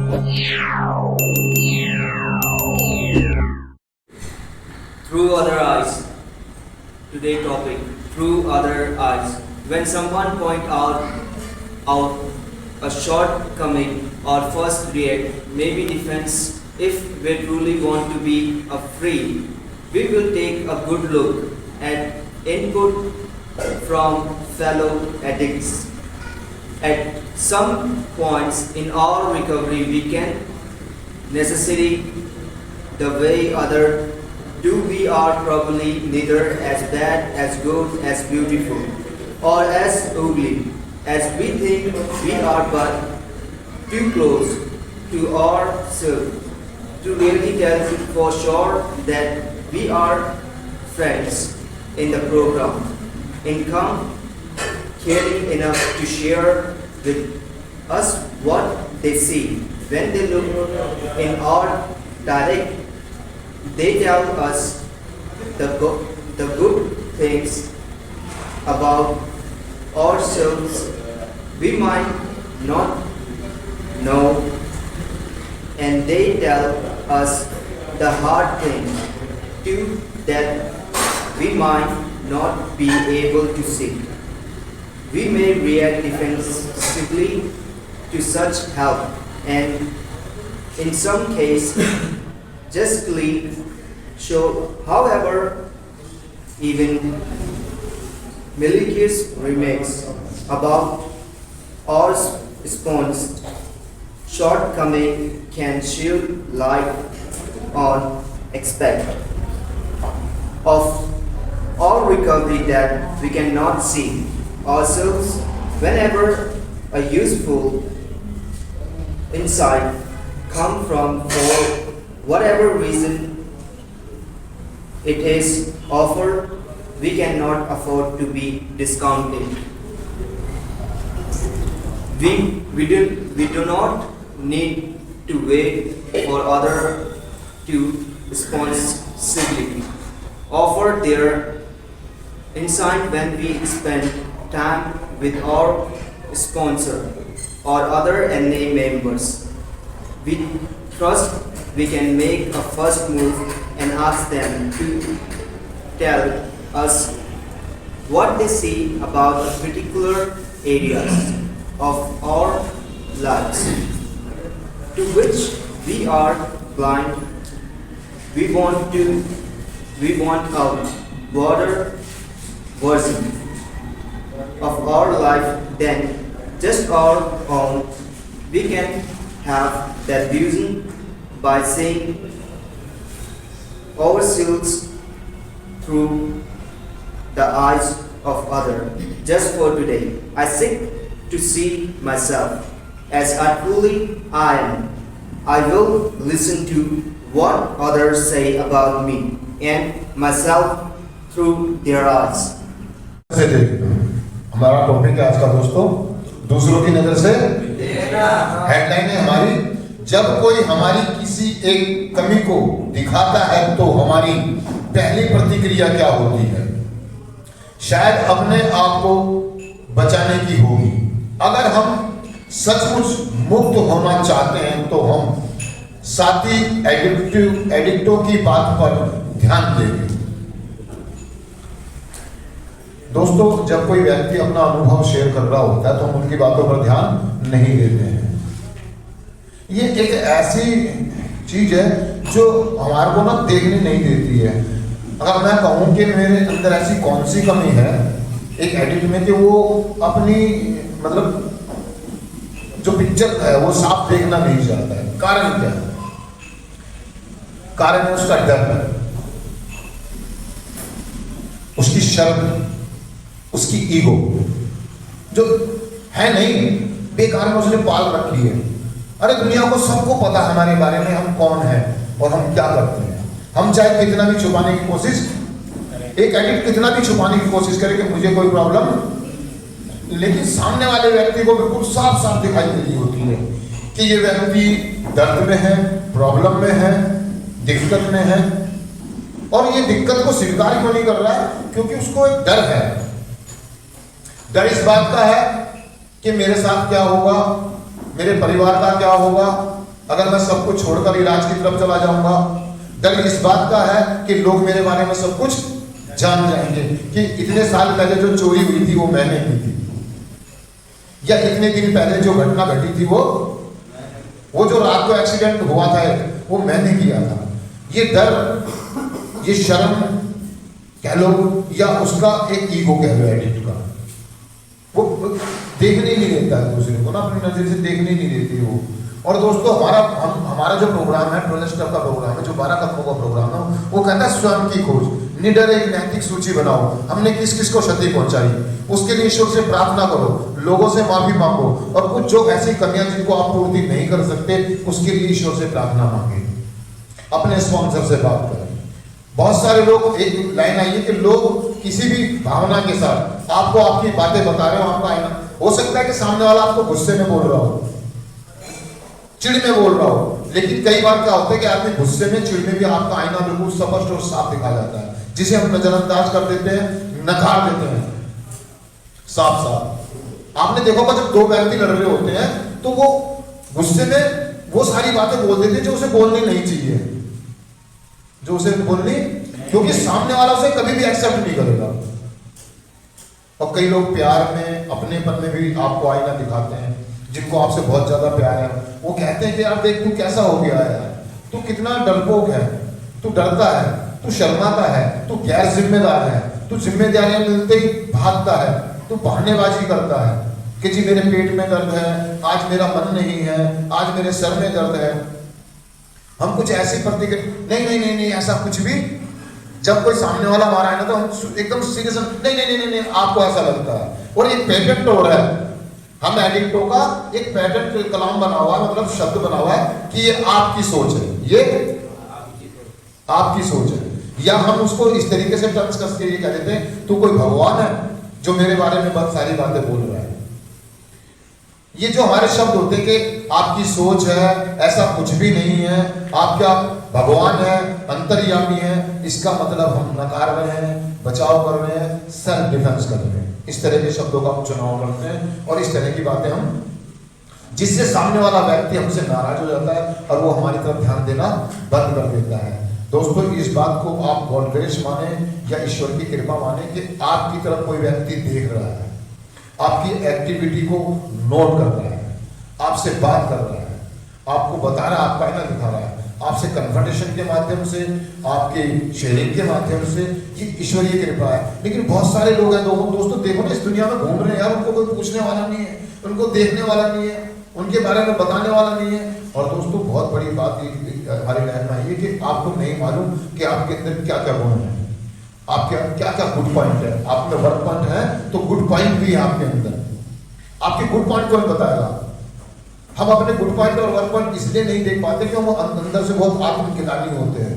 Through other eyes. Today's topic, through other eyes. When someone point out a shortcoming, our first react may be defense. If we truly want to be free, we will take a good look at input from fellow addicts. At some points in our recovery, we can necessarily the way other do. We are probably neither as bad, as good, as beautiful, or as ugly as we think we are, but too close to ourselves to really tell for sure that we are friends in the program. Income caring enough to share with us what they see. When they look in our direct, they tell us the good things about ourselves we might not know, and they tell us the hard things too that we might not be able to see. We may react defensively to such help, and in some cases justly show. However, even malicious remarks about our response shortcoming can shed light on aspect of our recovery that we cannot see ourselves. Whenever a useful insight come from, for whatever reason it is offered, we cannot afford to be discounted. We do not need to wait for others to responsibly offer their insight. When we spend time with our sponsor or other NA members, we trust we can make a first move and ask them to tell us what they see about the particular areas of our lives to which we are blind. We want a broader version of our life than just our own. We can have that vision by seeing ourselves through the eyes of others. Just for today, I seek to see myself as I truly I am. I will listen to what others say about me and myself through their eyes. हमारा topic है आज का दोस्तों, दूसरों की नजर से headline है हमारी, जब कोई हमारी किसी एक कमी को दिखाता है तो हमारी पहली प्रतिक्रिया क्या होती है? शायद अपने आप को बचाने की होगी। अगर हम सचमुच मुक्त होना चाहते हैं तो हम साथी एडिक्टों की बात पर ध्यान देंगे। दोस्तों, जब कोई व्यक्ति अपना अनुभव शेयर कर रहा होता है तो हम उनकी बातों पर ध्यान नहीं देते हैं। ये एक ऐसी चीज है जो हमारे को ना देखने नहीं देती है। अगर मैं कहूँ कि मेरे अंदर ऐसी कौन सी कमी है एक एडिक्ट में कि वो अपनी मतलब जो पिक्चर है वो साफ देखना नहीं चाहता है, कारण क्या है? कारण है उसका डर, उसकी शर्म, उसकी ईगो जो है नहीं, बेकार में उसने पाल रखी है। अरे दुनिया को सबको पता है हमारे बारे में, हम कौन हैं और हम क्या करते हैं। हम चाहे कितना भी छुपाने की कोशिश, एक एडिक्ट कितना भी छुपाने की कोशिश करे कि मुझे कोई प्रॉब्लम, लेकिन सामने वाले व्यक्ति को बिल्कुल साफ साफ दिखाई दे रही होती है कि ये व्यक्ति दर्द में है, प्रॉब्लम में है, दिक्कत में है। और ये दिक्कत को स्वीकार क्यों नहीं कर रहा है? क्योंकि उसको एक डर है। डर इस बात का है कि मेरे साथ क्या होगा, मेरे परिवार का क्या होगा, अगर मैं सब कुछ छोड़कर इलाज की तरफ चला जाऊंगा, डर इस बात का है कि लोग मेरे बारे में सब कुछ जान जाएंगे कि इतने साल पहले जो चोरी हुई थी वो मैंने की थी, या इतने दिन पहले जो घटना घटी थी वो जो रात को एक्सीडेंट हुआ था वो मैंने किया था। ये डर, ये शर्म कह लो, या उसका एक ईगो कह लो, एडिक्ट का, वो देखने ही नहीं देता है दूसरे को ना, अपनी नजर से देखने ही नहीं देती वो। और दोस्तों हमारा जो प्रोग्राम है, ट्रोलेस्टर का प्रोग्राम है, जो 12 कदमों का प्रोग्राम है, वो कहता है स्वयं की खोज, निडर एक नैतिक सूची बनाओ, हमने किस किस को क्षति पहुंचाई, उसके लिए ईश्वर से प्रार्थना करो, लोगों से माफी मांगो, और कुछ जो ऐसी कमियां जिनको आप पूर्ति नहीं कर सकते उसके लिए ईश्वर से प्रार्थना मांगे, अपने स्पॉन्सर से बात करें। बहुत सारे लोग, एक लाइन आई है कि लोग किसी भी भावना के साथ आपको आपकी बातें बता रहे हो, आपका आईना हो सकता है कि सामने वाला आपको गुस्से में बोल रहा हो, चिड़ में बोल रहा हो, लेकिन कई बार क्या होता है कि आदमी गुस्से में, चिड़ में भी आपका आईना बिल्कुल स्पष्ट और साफ दिखा जाता है, जिसे हम नजरअंदाज कर देते हैं, नकार देते हैं साफ साफ। आपने देखा होगा जब दो व्यक्ति लड़ रहे होते हैं तो वो गुस्से में वो सारी बातें बोल देते हैं जो उसे बोलनी नहीं चाहिए, जो उसे बोलनी, क्योंकि सामने वाला उसे कभी भी एक्सेप्ट नहीं करेगा। और कई लोग प्यार में, अपनेपन में भी आपको आईना दिखाते हैं, जिनको आपसे बहुत ज्यादा प्यार है, वो कहते हैं कि यार देख तू कैसा हो गया है, तू कितना डरपोक है, तू डरता है, तू शर्माता है, तू गैर जिम्मेदार है, तू जिम्मेदारियां मिलते ही भागता है, तू बहानेबाजी करता है कि जी मेरे पेट में दर्द है, आज मेरा मन नहीं है, आज मेरे सर में दर्द है। हम कुछ ऐसी प्रतिक्रिया, नहीं नहीं नहीं नहीं ऐसा कुछ भी, जब कोई सामने वाला मारा है ना तो हम एकदम सीरियस, नहीं नहीं नहीं नहीं आपको ऐसा लगता है। और एक पेटेंट हो रहा है, हम एडिक्टों का एक पैटर्न कलाम बना हुआ है, मतलब शब्द बना हुआ है कि ये आपकी सोच है, ये आपकी सोच है, या हम उसको इस तरीके से टर्म्स करके ये कह देते हैं तू कोई भगवान है जो मेरे बारे में बहुत सारी बातें बोल रहा है। ये जो हमारे शब्द होते हैं कि आपकी सोच है, ऐसा कुछ भी नहीं है, आप क्या भगवान है, अंतर्यामी है, इसका मतलब हम नकार रहे हैं, बचाव कर रहे हैं, सेल्फ डिफेंस कर रहे हैं। इस तरह के शब्दों का हम चुनाव करते हैं और इस तरह की बातें हम, जिससे सामने वाला व्यक्ति हमसे नाराज हो जाता है और वो हमारी तरफ ध्यान देना बंद कर देता है। दोस्तों इस बात को आप गॉड ग्रेस माने या ईश्वर की कृपा माने कि आपकी तरफ कोई व्यक्ति देख रहा है, आपकी एक्टिविटी को नोट कर रहा है, आपसे बात कर रहा है, आपको बता रहा है, आपका आईना दिखा रहा है, आपसे कन्वर्सेशन के माध्यम से, आपके शेयरिंग के माध्यम से, ये ईश्वरीय कृपा है। लेकिन बहुत सारे लोग हैं दोस्तों, देखो ना इस दुनिया में घूम रहे हैं यार, उनको कोई पूछने वाला नहीं है, उनको देखने वाला नहीं है, उनके बारे में बताने वाला नहीं है। और दोस्तों बहुत बड़ी बात हमारे लाइफ में ये कि आपको नहीं मालूम कि आपके अंदर क्या क्या गुण है, आपके क्या क्या गुड पॉइंट है, आप में वर्क पॉइंट है तो गुड पॉइंट भी है आपके अंदर, आपके गुड पॉइंट कौन बताएगा। हम अपने गुड पॉइंट और वर्क पॉइंट इसलिए नहीं देख पाते कि हम अंदर से बहुत आत्मज्ञानी होते हैं,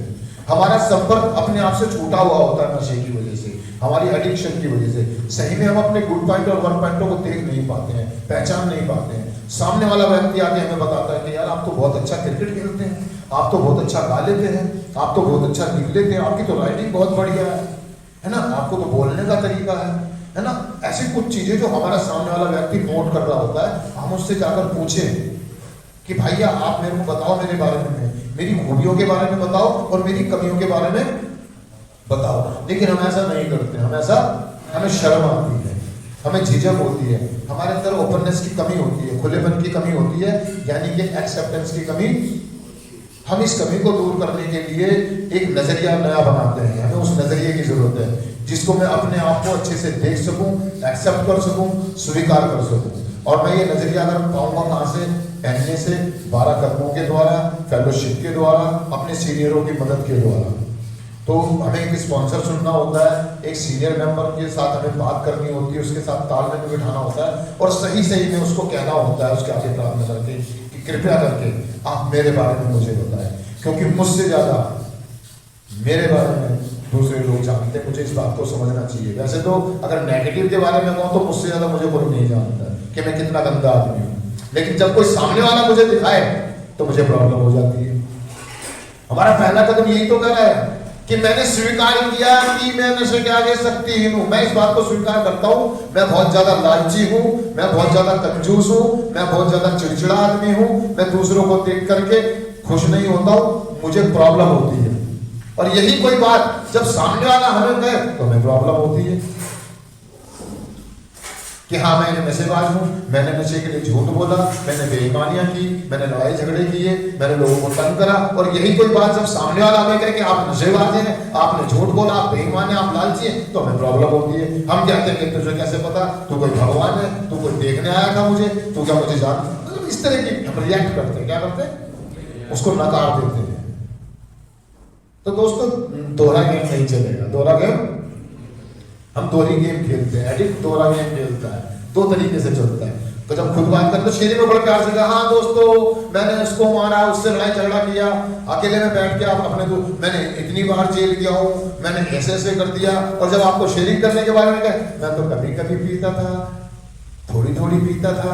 हमारा संपर्क अपने आप से छूटा हुआ होता है नशे की वजह से, हमारी एडिक्शन की वजह से। सही में हम अपने गुड पॉइंट और वर्क पॉइंटों को देख नहीं पाते हैं, पहचान नहीं पाते हैं। सामने वाला व्यक्ति आके हमें बताता है कि यार आप तो बहुत अच्छा क्रिकेट खेलते हैं, आप तो बहुत अच्छा गा लेते हैं, आप तो बहुत अच्छा लिख लेते हैं, आपकी तो राइटिंग बहुत बढ़िया है ना, आपको तो बोलने का तरीका है ना। ऐसी कुछ चीजें जो हमारा सामने वाला व्यक्ति नोट कर रहा होता है, हम उससे जाकर पूछें कि भैया आप मेरे को बताओ, मेरे बारे में, मेरी खूबियों के बारे में बताओ और मेरी कमियों के बारे में बताओ। लेकिन हम ऐसा नहीं करते, हमें शर्म आती है, हमें झिझक होती है, हमारे अंदर ओपननेस की कमी होती है, खुलेपन की कमी होती है, यानी कि एक्सेप्टेंस की कमी। हम इस कमी को दूर करने के लिए एक नजरिया नया बनाते हैं, हमें उस नजरिए की जरूरत है जिसको मैं अपने आप को अच्छे से देख सकूं, एक्सेप्ट कर सकूं, स्वीकार कर सकूं। और मैं ये नजरिया अगर पाऊंगा कहां से, पहनने से, 12 कदमों के द्वारा, फेलोशिप के द्वारा, अपने सीनियरों की मदद के द्वारा। तो हमें एक स्पॉन्सर चुनना होता है, एक सीनियर मेंबर के साथ हमें बात करनी होती है, उसके साथ तालमेल में बिठाना होता है और सही सही में उसको कहना होता है, उसके आगे प्रार्थना करके कि कृपया करके आप मेरे बारे में मुझे बताएं, क्योंकि मुझसे ज्यादा मेरे बारे में दूसरे लोग जानते हैं, मुझे इस बात को समझना चाहिए। वैसे तो अगर नेगेटिव के बारे में कहूँ तो मुझसे ज्यादा मुझे कोई नहीं जानता कि मैं कितना गंदा आदमी हूँ, लेकिन जब कोई सामने वाला मुझे दिखाए तो मुझे प्रॉब्लम हो जाती है। हमारा पहला कदम यही तो कर रहा है कि मैंने स्वीकार किया कि मैं नशे के आगे शक्तिहीन हूं। मैं इस बात को स्वीकार करता हूं, मैं बहुत ज्यादा लालची हूं, मैं बहुत ज्यादा कंजूस हूं, मैं बहुत ज्यादा चिड़चिड़ा आदमी हूं, मैं दूसरों को देख करके खुश नहीं होता हूं, मुझे प्रॉब्लम होती है। और यही कोई बात जब सामने वाला हमें कहे तो हमें प्रॉब्लम होती है कि हाँ मैं नशेबाज हूं, मैंने नशे के लिए झूठ बोला, मैंने बेईमानियां की, मैंने लड़ाई झगड़े किए, मैंने लोगों को तंग करा। और यही कोई बात जब सामने वाला हमें कहे कि आप नशेबाज हैं, आपने झूठ बोला, आप बेईमान हैं, आप लालची हैं, तो हमें प्रॉब्लम होती है। हम कहते हैं कि तुझे कैसे पता, तू कोई भगवान है, तू कोई देखने आया था मुझे, तू क्या मुझे जान, मतलब इस तरह की हम रिएक्ट करते हैं। क्या करते हैं? उसको नकार देते हैं। तो दोस्तों दोहरा गेम नहीं चलेगा। दोहरा गेम, हम दोहरी गेम खेलते हैं, एडिक्ट दोहरा गेम खेलता है, दो तरीके से चलता है। तो जब खुद बात करते तो शेरी में बड़े प्यार से कहा, हाँ दोस्तों मैंने उसको मारा, उससे लड़ाई झगड़ा किया, अकेले में बैठ के आप अपने को मैंने इतनी बार जेल गया हूँ, मैंने ऐसे ऐसे कर दिया। और जब आपको शेयरिंग करने के बारे में कहे, मैं तो कभी कभी पीता था, थोड़ी थोड़ी पीता था,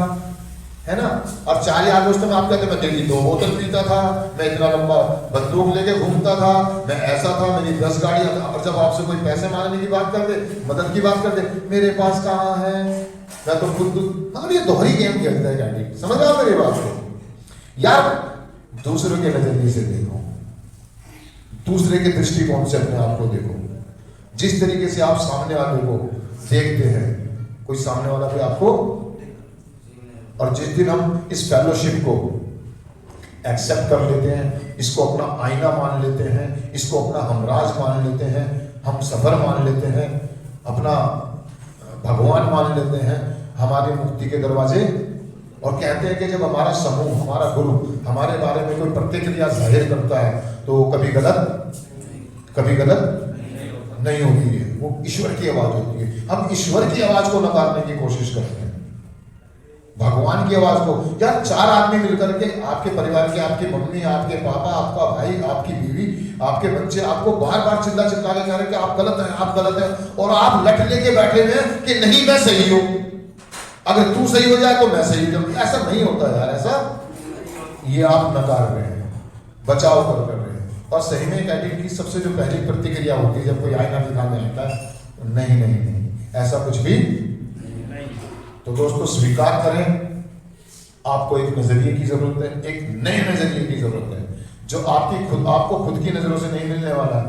है ना। और 4 यार दोस्तों में आप कहते मैं डेली 2 बोतल पीता था, मैं इतना लंबा बंदूक लेके घूमता था, मैं ऐसा था, मेरी 10 गाड़ियां था। और जब आपसे कोई पैसे मांगने की बात कर दे, मदद की बात कर दे, मेरे पास कहाँ है, मैं तो खुद मतलब ये दोहरी गेम खेलता है कैंडी। समझ रहे हो मेरी बात को? यार दूसरों के नजरिए से देखो, दूसरे के दृष्टिकोण से अपने आप को देखो। जिस तरीके से आप सामने वाले को देखते हैं, कोई सामने वाला भी आपको, और जिस दिन हम इस फेलोशिप को एक्सेप्ट कर लेते हैं, इसको अपना आईना मान लेते हैं, इसको अपना हमराज मान लेते हैं, हम सफर मान लेते हैं, अपना भगवान मान लेते हैं, हमारी मुक्ति के दरवाजे। और कहते हैं कि जब हमारा समूह, हमारा गुरु हमारे बारे में कोई प्रतिक्रिया जाहिर करता है तो कभी गलत नहीं होती है, वो ईश्वर की आवाज होती है। हम ईश्वर की आवाज को नकारने की कोशिश करते हैं, भगवान की आवाज को। यार 4 आदमी मिलकर के आपके परिवार के, आपकी मम्मी, आपके पापा, आपका भाई, आपकी बीवी, आपके बच्चे आपको बार बार चिल्ला के कह रहे हैं कि आप गलत हैं, आप गलत हैं, और आप लट लेके बैठे हुए हैं कि नहीं मैं सही हूं, अगर तू सही हो जाए तो मैं सही हूं। ऐसा नहीं होता यार, ऐसा ये आप नकार रहे हैं, बचाव कर रहे हैं। और सही में एक एडिक्ट की सबसे जो पहली प्रतिक्रिया होती है जब कोई आईना दिखाने आता है, नहीं ऐसा कुछ भी। तो दोस्तों स्वीकार करें, आपको एक नजरिए की जरूरत है, एक नए नजरिए की जरूरत है, जो आपको खुद की नजरों से नहीं मिलने वाला,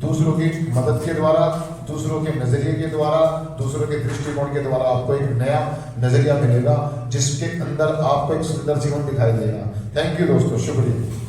दूसरों की मदद के द्वारा, दूसरों के नजरिए के द्वारा, दूसरों के दृष्टिकोण के द्वारा आपको एक नया नजरिया मिलेगा, जिसके अंदर आपको एक सुंदर जीवन दिखाई देगा। थैंक यू दोस्तों, शुक्रिया।